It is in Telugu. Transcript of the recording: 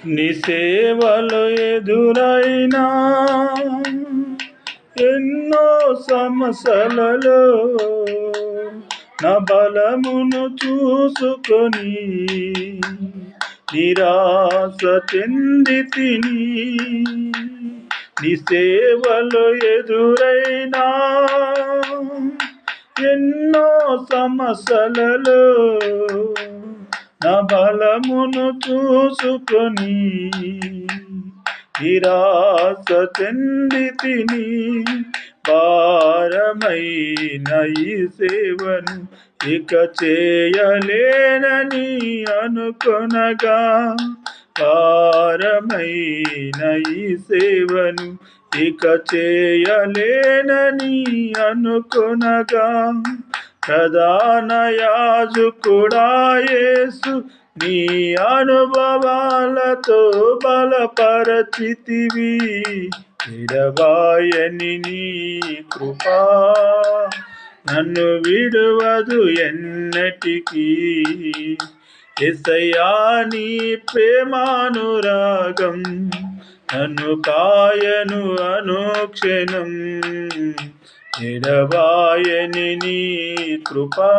నీ సేవలో ఎదురైనా ఎన్నో సమస్యలలో నా బలమును చూసుకొని నిరాశ చెందితిని. నీ సేవలో ఎదురైనా ఎన్నో సమస్యలలో నా బలమును చూసుకొని నిరాశ చెందితిని. భారమైన ఈ సేవను ఇక చేయలేనని అనుకొనగా, భారమైన ఈ సేవను ఇక చేయలేనని అనుకొనగా, ప్రధాన యాజకుడా యేసు నీ అనుభవాలతో బలపరచితివి. విడవాయని నీ కృపా నన్ను విడువదు ఎన్నటికీ. యేసయ్యా నీ ప్రేమానురాగం నన్ను కాయను అనుక్షణం. ఎడబాయని నీ కృపా